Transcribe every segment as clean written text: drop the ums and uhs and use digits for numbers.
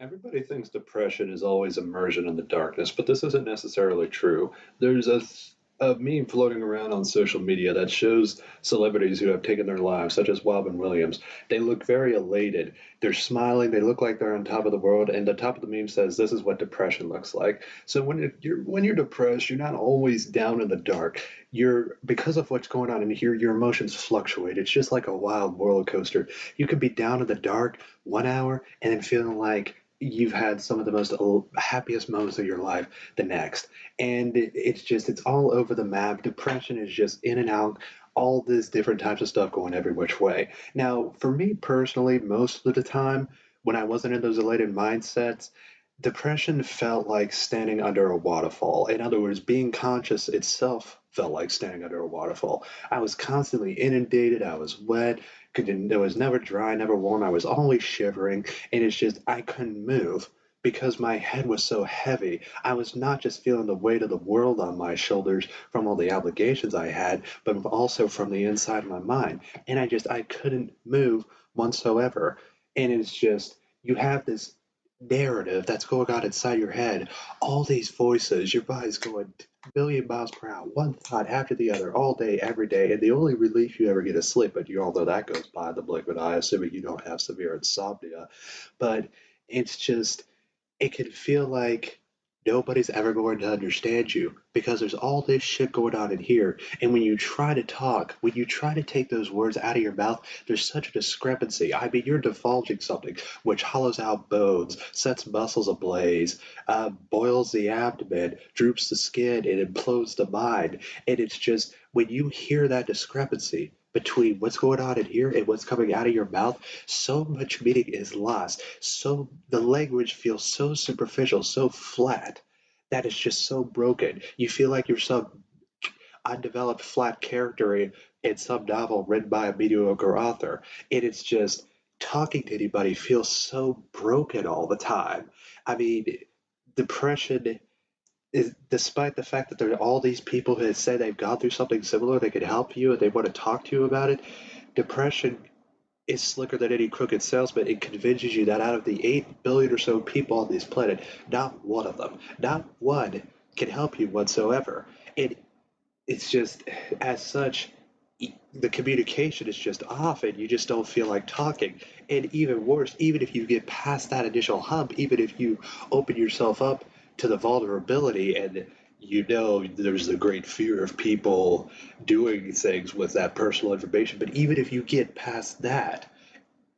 Everybody thinks depression is always immersion in the darkness, but this isn't necessarily true. There's a meme floating around on social media that shows celebrities who have taken their lives, such as Robin Williams. They look very elated. They're smiling. They look like they're on top of the world. And the top of the meme says, "This is what depression looks like." So when you're depressed, you're not always down in the dark. You're because of what's going on in here. Your emotions fluctuate. It's just like a wild roller coaster. You could be down in the dark 1 hour and then feeling like you've had some of the most happiest moments of your life the next. And it's all over the map. Depression is just in and out, all this different types of stuff going every which way. Now, for me personally, most of the time, when I wasn't in those elated mindsets, depression felt like standing under a waterfall. In other words, being conscious itself felt like standing under a waterfall. I was constantly inundated, I was wet, it was never dry, never warm. I was always shivering, and it's just I couldn't move because my head was so heavy. I was not just feeling the weight of the world on my shoulders from all the obligations I had, but also from the inside of my mind. And I couldn't move whatsoever. And it's just you have this narrative that's going on inside your head, all these voices, your body's going a million miles per hour, one thought after the other, all day, every day, and the only relief you ever get is sleep. But you, although that goes by the blink of an eye, assuming you don't have severe insomnia, but it's just it can feel like nobody's ever going to understand you because there's all this shit going on in here. And when you try to talk, when you try to take those words out of your mouth, there's such a discrepancy. I mean, you're divulging something which hollows out bones, sets muscles ablaze, boils the abdomen, droops the skin, and implodes the mind. And it's just when you hear that discrepancy between what's going on in here and what's coming out of your mouth, so much meaning is lost. So the language feels so superficial, so flat, that it's just so broken. You feel like you're some undeveloped flat character in some novel written by a mediocre author. And it's just talking to anybody feels so broken all the time. I mean, depression is, despite the fact that there are all these people who say they've gone through something similar, they could help you and they want to talk to you about it. Depression is slicker than any crooked salesman. It convinces you that out of the 8 billion or so people on this planet, not one of them, not one can help you whatsoever. It, it's just, as such, the communication is just off and you just don't feel like talking. And even worse, even if you get past that initial hump, even if you open yourself up to the vulnerability and there's the great fear of people doing things with that personal information, but even if you get past that,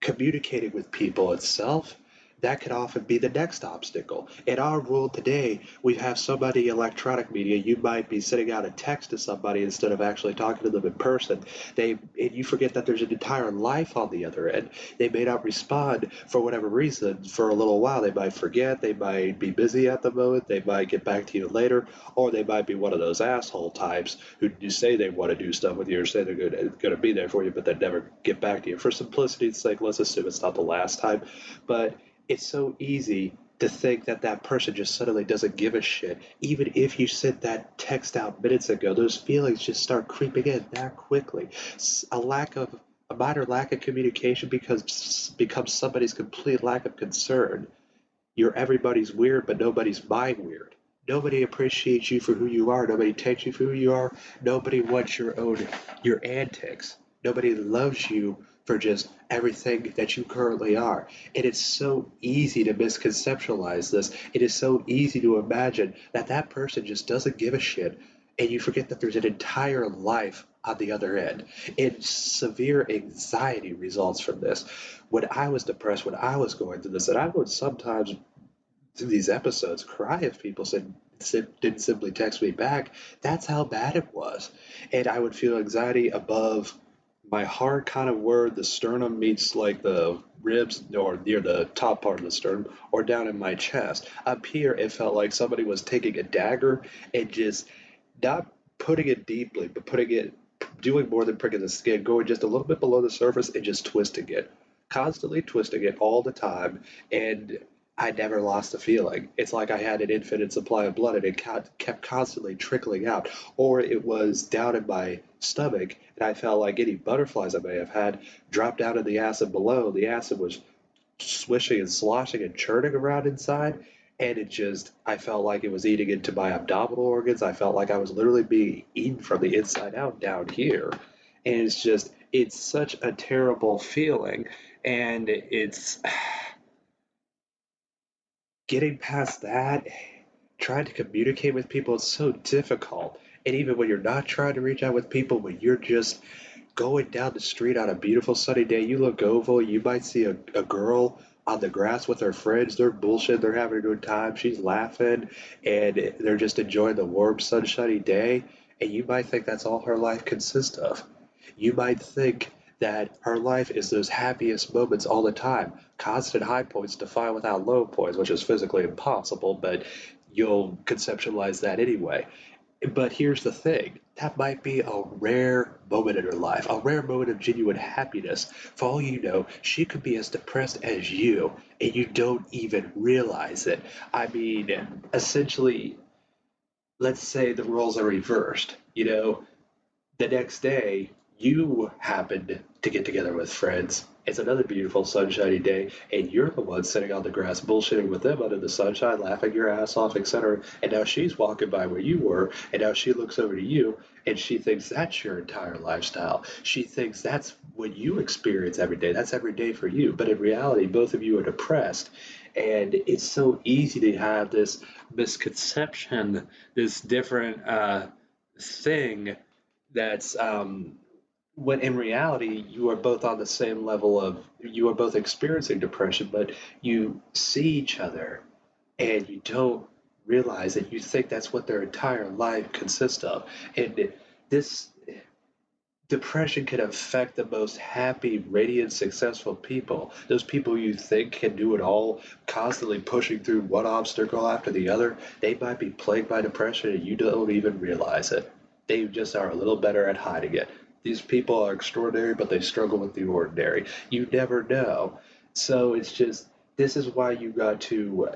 communicating with people itself, that could often be the next obstacle. In our world today, we have so many electronic media. You might be sending out a text to somebody instead of actually talking to them in person. And you forget that there's an entire life on the other end. They may not respond for whatever reason for a little while. They might forget. They might be busy at the moment. They might get back to you later, or they might be one of those asshole types who do say they want to do stuff with you or say they're going to be there for you, but they never get back to you. For simplicity's sake, let's assume it's not the last time. But it's so easy to think that that person just suddenly doesn't give a shit. Even if you sent that text out minutes ago, those feelings just start creeping in that quickly. A minor lack of communication becomes somebody's complete lack of concern. You're everybody's weird, but nobody's my weird. Nobody appreciates you for who you are. Nobody takes you for who you are. Nobody wants your antics. Nobody loves you for just everything that you currently are. And it's so easy to misconceptualize this. It is so easy to imagine that that person just doesn't give a shit. And you forget that there's an entire life on the other end. And severe anxiety results from this. When I was depressed, when I was going through this, and I would sometimes through these episodes cry if people didn't simply text me back. That's how bad it was. And I would feel anxiety above my heart kind of where the sternum meets like the ribs or near the top part of the sternum or down in my chest. Up here, it felt like somebody was taking a dagger and just not putting it deeply, but doing more than pricking the skin, going just a little bit below the surface and just twisting it, constantly twisting it all the time. And I never lost the feeling. It's like I had an infinite supply of blood and it kept constantly trickling out. Or it was down in my stomach and I felt like any butterflies I may have had dropped down in the acid below. The acid was swishing and sloshing and churning around inside. And I felt like it was eating into my abdominal organs. I felt like I was literally being eaten from the inside out down here. And it's such a terrible feeling. And it's getting past that, trying to communicate with people is so difficult. And even when you're not trying to reach out with people, when you're just going down the street on a beautiful sunny day, you look over, you might see a girl on the grass with her friends. They're bullshit, they're having a good time, she's laughing, and they're just enjoying the warm, sunshiny day. And you might think that's all her life consists of. You might think that her life is those happiest moments all the time, constant high points defined without low points, which is physically impossible, but you'll conceptualize that anyway. But here's the thing, that might be a rare moment in her life, a rare moment of genuine happiness. For all you know, she could be as depressed as you, and you don't even realize it. I mean, essentially, let's say the roles are reversed. The next day, you happened to get together with friends. It's another beautiful sunshiny day, and you're the one sitting on the grass bullshitting with them under the sunshine, laughing your ass off, etc. And now she's walking by where you were, and now she looks over to you, and she thinks that's your entire lifestyle. She thinks that's what you experience every day. That's every day for you. But in reality, both of you are depressed. And it's so easy to have this misconception, this different thing that's when in reality you are both on the same level of you are both experiencing depression, but you see each other and you don't realize it. You think that's what their entire life consists of. And this depression can affect the most happy, radiant, successful people. Those people you think can do it all, constantly pushing through one obstacle after the other, they might be plagued by depression and you don't even realize it. They just are a little better at hiding it. These people are extraordinary, but they struggle with the ordinary. You never know. So this is why you got to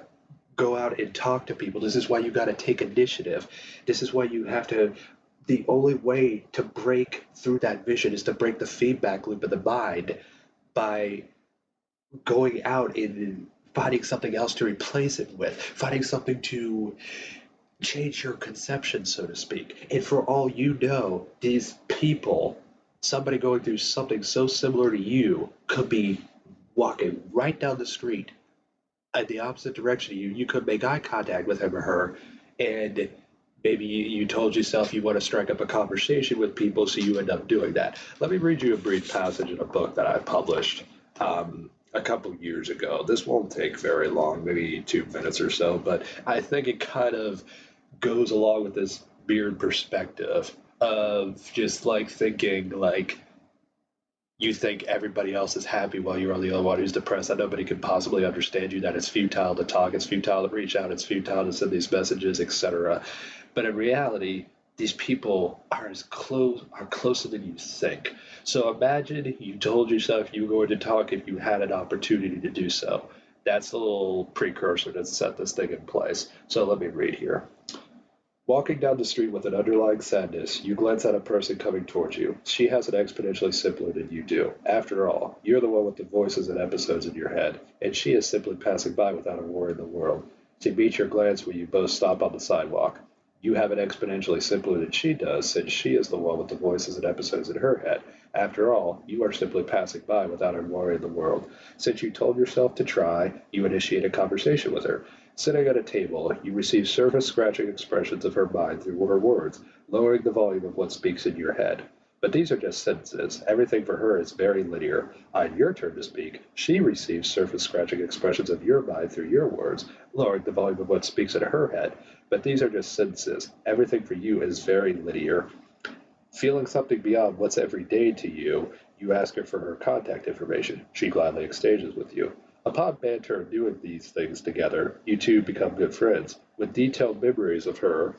go out and talk to people. This is why you got to take initiative. This is why you have to. The only way to break through that vision is to break the feedback loop of the mind by going out and finding something else to replace it with, finding something to change your conception, so to speak. And for all you know, these people, somebody going through something so similar to you, could be walking right down the street in the opposite direction of you. You could make eye contact with him or her, and maybe you told yourself you want to strike up a conversation with people, so you end up doing that. Let me read you a brief passage in a book that I published a couple years ago. This won't take very long, maybe 2 minutes or so, but I think it kind of goes along with this weird perspective of just like thinking like you think everybody else is happy while you're the only one who's depressed, that nobody can possibly understand you, that it's futile to talk, it's futile to reach out, it's futile to send these messages, etc. But in reality, these people are closer than you think. So imagine you told yourself you were going to talk if you had an opportunity to do so. That's a little precursor to set this thing in place. So let me read here. Walking down the street with an underlying sadness, you glance at a person coming towards you. She has it exponentially simpler than you do. After all, you're the one with the voices and episodes in your head, and she is simply passing by without a worry in the world. She meets your glance when you both stop on the sidewalk. You have it exponentially simpler than she does, since she is the one with the voices and episodes in her head. After all, you are simply passing by without a worry in the world. Since you told yourself to try, you initiate a conversation with her. Sitting at a table, you receive surface-scratching expressions of her mind through her words, lowering the volume of what speaks in your head. But these are just sentences. Everything for her is very linear. On your turn to speak, she receives surface-scratching expressions of your mind through your words, lowering the volume of what speaks in her head. But these are just sentences. Everything for you is very linear. Feeling something beyond what's everyday to you, you ask her for her contact information. She gladly exchanges with you. Upon banter of doing these things together, you two become good friends. With detailed memories of her,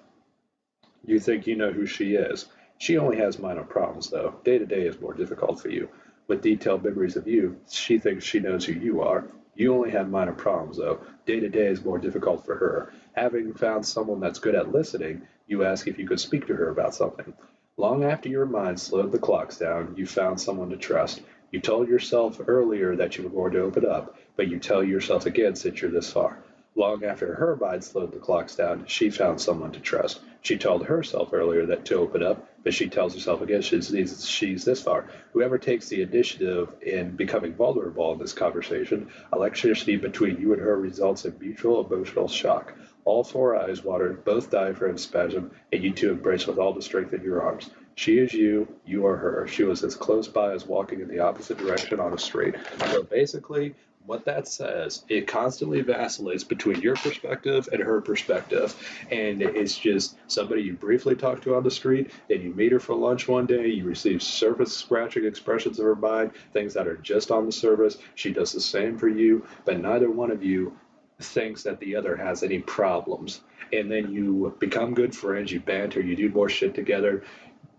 you think you know who she is. She only has minor problems, though. Day to day is more difficult for you. With detailed memories of you, she thinks she knows who you are. You only have minor problems, though. Day to day is more difficult for her. Having found someone that's good at listening, you ask if you could speak to her about something. Long after your mind slowed the clocks down, you found someone to trust. You told yourself earlier that you were going to open up, but you tell yourself again since you're this far. Long after her mind slowed the clocks down, she found someone to trust. She told herself earlier that to open up, but she tells herself again she's this far. Whoever takes the initiative in becoming vulnerable in this conversation, electricity between you and her results in mutual emotional shock. All four eyes watered, both diaphragms spasm, and you two embrace with all the strength in your arms. She is you, you are her. She was as close by as walking in the opposite direction on a street. So basically, what that says, it constantly vacillates between your perspective and her perspective. And it's just somebody you briefly talk to on the street, and you meet her for lunch one day, you receive surface scratching expressions of her mind, things that are just on the surface. She does the same for you, but neither one of you thinks that the other has any problems. And then you become good friends, you banter, you do more shit together,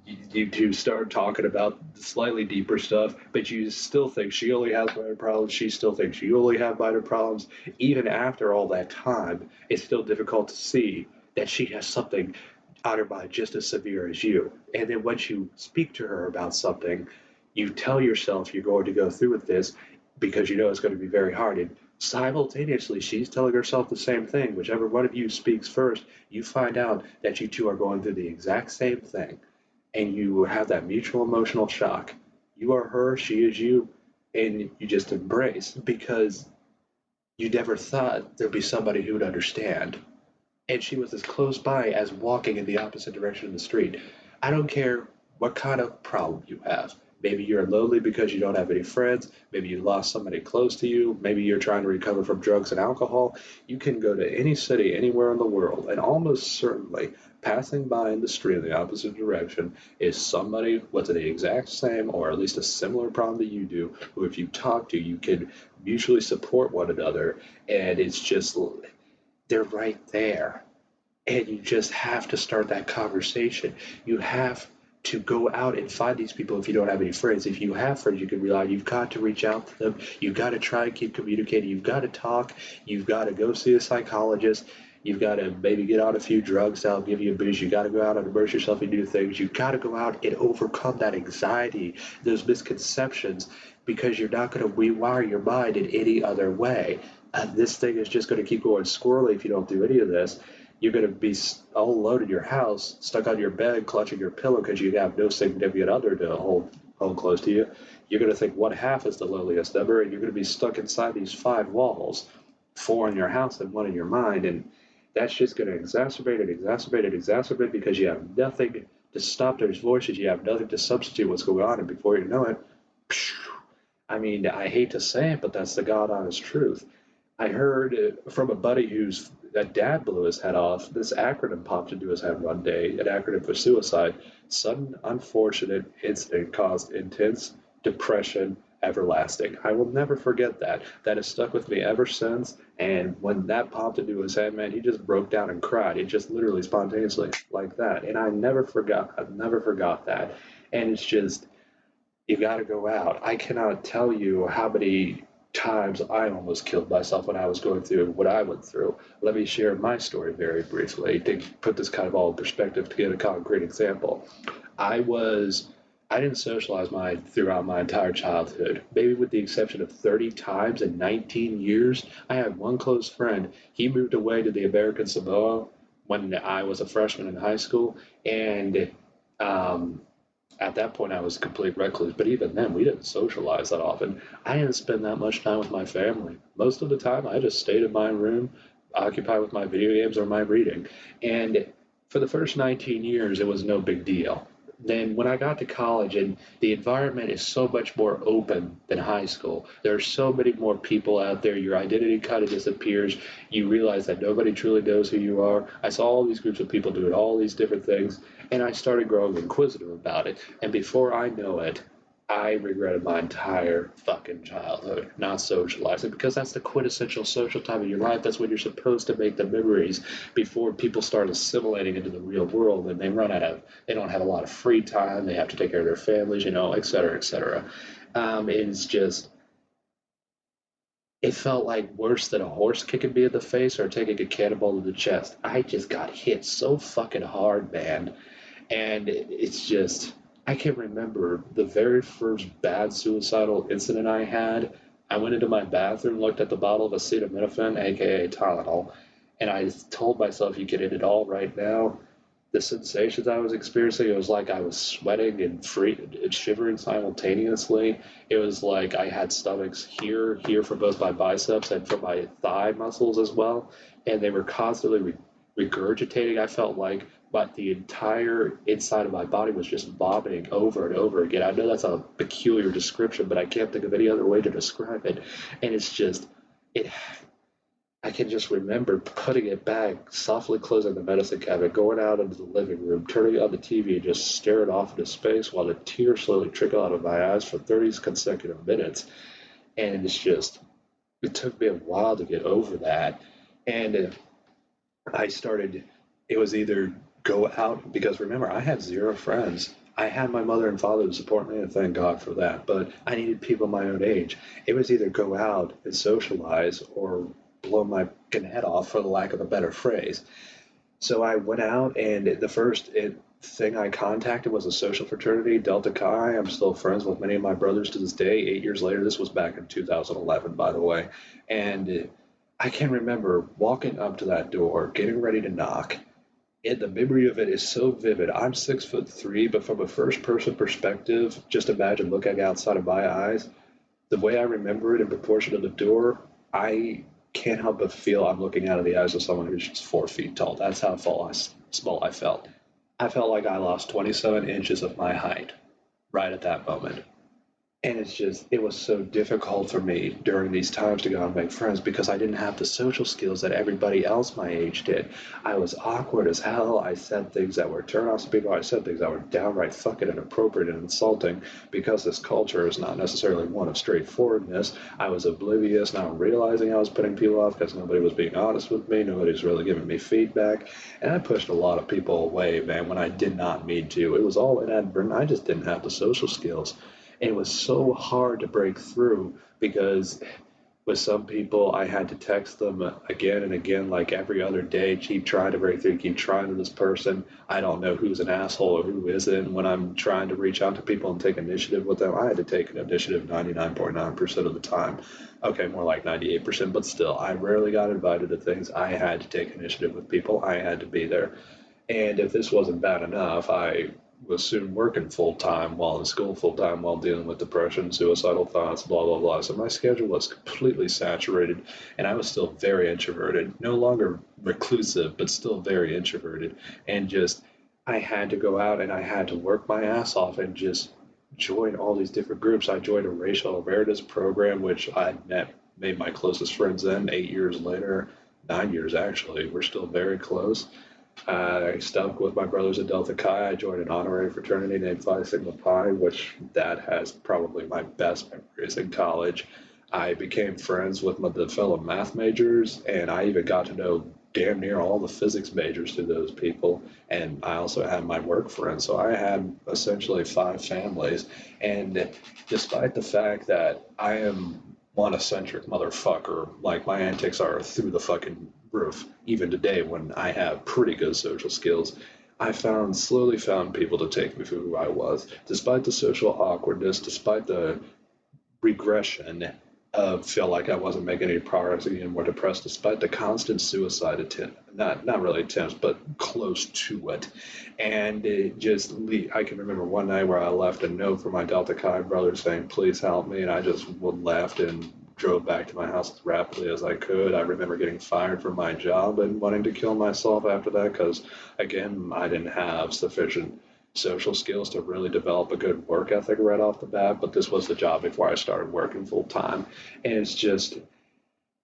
you two start talking about slightly deeper stuff, but you still think she only has minor problems. She still thinks you only have minor problems. Even after all that time, it's still difficult to see that she has something on her mind just as severe as you. And then once you speak to her about something, you tell yourself you're going to go through with this because you know it's going to be very hard. And simultaneously, she's telling herself the same thing. Whichever one of you speaks first, you find out that you two are going through the exact same thing and you have that mutual emotional shock. You are her, she is you, and you just embrace because you never thought there'd be somebody who would understand. And she was as close by as walking in the opposite direction of the street. I don't care what kind of problem you have. Maybe you're lonely because you don't have any friends. Maybe you lost somebody close to you. Maybe you're trying to recover from drugs and alcohol. You can go to any city anywhere in the world, and almost certainly passing by in the street in the opposite direction is somebody with the exact same or at least a similar problem that you do, who if you talk to, you can mutually support one another. And it's just, they're right there. And you just have to start that conversation. You have to go out and find these people if you don't have any friends. If you have friends you can rely on, you've got to reach out to them. You've got to try and keep communicating. You've got to talk. You've got to go see a psychologist. You've got to maybe get on a few drugs that'll give you a boost. You've got to go out and immerse yourself in new things. You've got to go out and overcome that anxiety, those misconceptions, because you're not going to rewire your mind in any other way. This thing is just going to keep going squirrely if you don't do any of this. You're going to be all alone in your house, stuck on your bed, clutching your pillow because you have no significant other to hold close to you. You're going to think one half is the loneliest number, and you're going to be stuck inside these five walls, four in your house and one in your mind. And that's just going to exacerbate and exacerbate and exacerbate because you have nothing to stop those voices. You have nothing to substitute what's going on. And before you know it, I mean, I hate to say it, but that's the God honest truth. I heard from a buddy whose dad blew his head off. This acronym popped into his head one day, an acronym for suicide. Sudden, unfortunate incident caused intense depression, everlasting. I will never forget that. That has stuck with me ever since. And when that popped into his head, man, he just broke down and cried. It just literally spontaneously like that. And I never forgot that. And it's just, you got to go out. I cannot tell you how many times I almost killed myself when I was going through what I went through. Let me share my story very briefly to put this kind of all in perspective to get a concrete example. I was I didn't socialize throughout my entire childhood, maybe with the exception of 30 times in 19 years. I had one close friend. He moved away to the American Samoa when I was a freshman in high school, and um, at that point I was a complete recluse. But even then, we didn't socialize that often. I didn't spend that much time with my family. Most of the time, I just stayed in my room, occupied with my video games or my reading. And for the first 19 years, it was no big deal. Then when I got to college and the environment is so much more open than high school, there are so many more people out there. Your identity kind of disappears. You realize that nobody truly knows who you are. I saw all these groups of people doing all these different things, and I started growing inquisitive about it. And before I know it, I regretted my entire fucking childhood not socializing, because that's the quintessential social time of your life. That's when you're supposed to make the memories before people start assimilating into the real world and they don't have a lot of free time. They have to take care of their families, et cetera, et cetera. It's just, it felt like worse than a horse kicking me in the face or taking a cannonball to the chest. I just got hit so fucking hard, man. And it's just, I can remember the very first bad suicidal incident I had. I went into my bathroom, looked at the bottle of acetaminophen, aka Tylenol, and I told myself, "You can end it all right now." The sensations I was experiencing, it was like I was sweating and free and shivering simultaneously. It was like I had stomachs here for both my biceps and for my thigh muscles as well, and they were constantly regurgitating. I felt like but the entire inside of my body was just vomiting over and over again. I know that's a peculiar description, but I can't think of any other way to describe it. And it's just it I can just remember putting it back, softly closing the medicine cabinet, going out into the living room, turning on the TV, and just staring off into space while the tears slowly trickle out of my eyes for 30 consecutive minutes. And it took me a while to get over that. And I started, it was either go out, because remember, I had zero friends. I had my mother and father to support me, and thank God for that. But I needed people my own age. It was either go out and socialize or blow my fucking head off, for the lack of a better phrase. So I went out, and thing I contacted was a social fraternity, Delta Chi. I'm still friends with many of my brothers to this day. 8 years later, this was back in 2011, by the way. And I can remember walking up to that door, getting ready to knock. The memory of it is so vivid. I'm 6'3", but from a first person perspective, just imagine looking outside of my eyes. The way I remember it in proportion to the door, I can't help but feel I'm looking out of the eyes of someone who's just 4 feet tall. That's how small I felt. I felt like I lost 27 inches of my height right at that moment. And it was so difficult for me during these times to go out and make friends because I didn't have the social skills that everybody else my age did. I was awkward as hell. I said things that were turn offs to people. I said things that were downright fucking inappropriate and insulting because this culture is not necessarily one of straightforwardness. I was oblivious, not realizing I was putting people off because nobody was being honest with me. Nobody was really giving me feedback. And I pushed a lot of people away, man, when I did not mean to. It was all inadvertent. I just didn't have the social skills. It was so hard to break through because with some people I had to text them again and again, like every other day, keep trying to break through, keep trying to this person. I don't know who's an asshole or who isn't. When I'm trying to reach out to people and take initiative with them, I had to take an initiative 99.9% of the time. Okay, more like 98%, but still, I rarely got invited to things. I had to take initiative with people. I had to be there. And if this wasn't bad enough, I was soon working full time while in school full time while dealing with depression, suicidal thoughts, blah, blah, blah. So my schedule was completely saturated and I was still very introverted, no longer reclusive, but still very introverted. And just, I had to go out and I had to work my ass off and just join all these different groups. I joined a racial awareness program, which made my closest friends then 8 years later, 9 years actually. We're still very close. I stuck with my brothers at Delta Chi. I joined an honorary fraternity named Phi Sigma Pi, which that has probably my best memories in college. I became friends with the fellow math majors, and I even got to know damn near all the physics majors through those people. And I also had my work friends, so I had essentially five families. And despite the fact that I am one eccentric motherfucker, like my antics are through the fucking roof, even today when I have pretty good social skills, I slowly found people to take me for who I was. Despite the social awkwardness, despite the regression of feel like I wasn't making any progress, getting more depressed, despite the constant suicide attempt, not really attempts, but close to it. And I can remember one night where I left a note for my Delta Chi brother saying, "Please help me," and I just left and drove back to my house as rapidly as I could. I remember getting fired from my job and wanting to kill myself after that because, again, I didn't have sufficient social skills to really develop a good work ethic right off the bat, but this was the job before I started working full time. And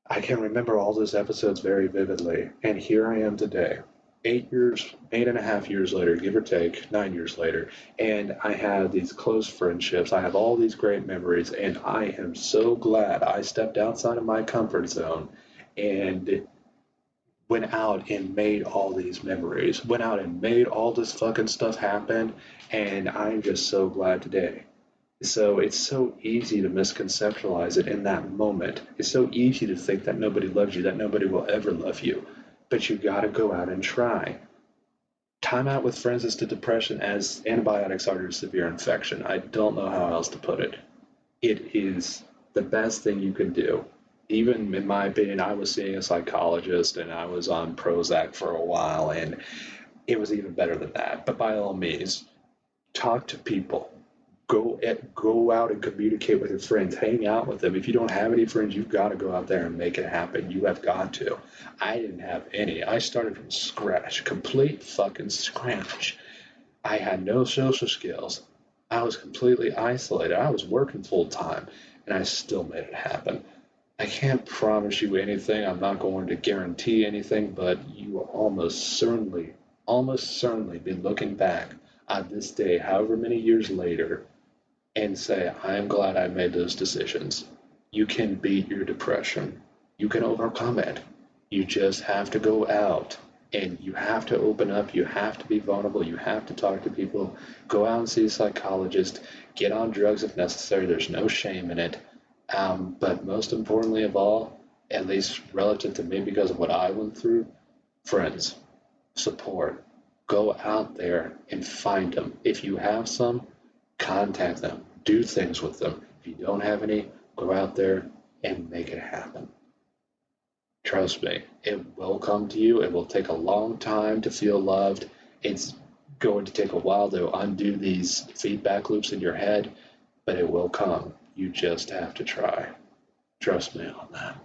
I can remember all those episodes very vividly. And here I am today, 8 years, 8.5 years later, give or take, 9 years later, and I have these close friendships. I have all these great memories, and I am so glad I stepped outside of my comfort zone and went out and made all these memories, went out and made all this fucking stuff happen, and I'm just so glad today. So it's so easy to misconceptualize it in that moment. It's so easy to think that nobody loves you, that nobody will ever love you. But you gotta go out and try. Time out with friends is to depression as antibiotics are to severe infection. I don't know how else to put it. It is the best thing you can do. Even in my opinion, I was seeing a psychologist and I was on Prozac for a while, and it was even better than that. But by all means, talk to people. Go out and communicate with your friends. Hang out with them. If you don't have any friends, you've got to go out there and make it happen. You have got to. I didn't have any. I started from scratch, complete fucking scratch. I had no social skills. I was completely isolated. I was working full time, and I still made it happen. I can't promise you anything. I'm not going to guarantee anything, but you will almost certainly be looking back on this day, however many years later, and say, I'm glad I made those decisions. You can beat your depression. You can overcome it. You just have to go out and you have to open up. You have to be vulnerable. You have to talk to people. Go out and see a psychologist. Get on drugs if necessary. There's no shame in it. But most importantly of all, at least relative to me because of what I went through, friends, support. Go out there and find them. If you have some, contact them. Do things with them. If you don't have any, go out there and make it happen. Trust me, it will come to you. It will take a long time to feel loved. It's going to take a while to undo these feedback loops in your head, but it will come. You just have to try. Trust me on that.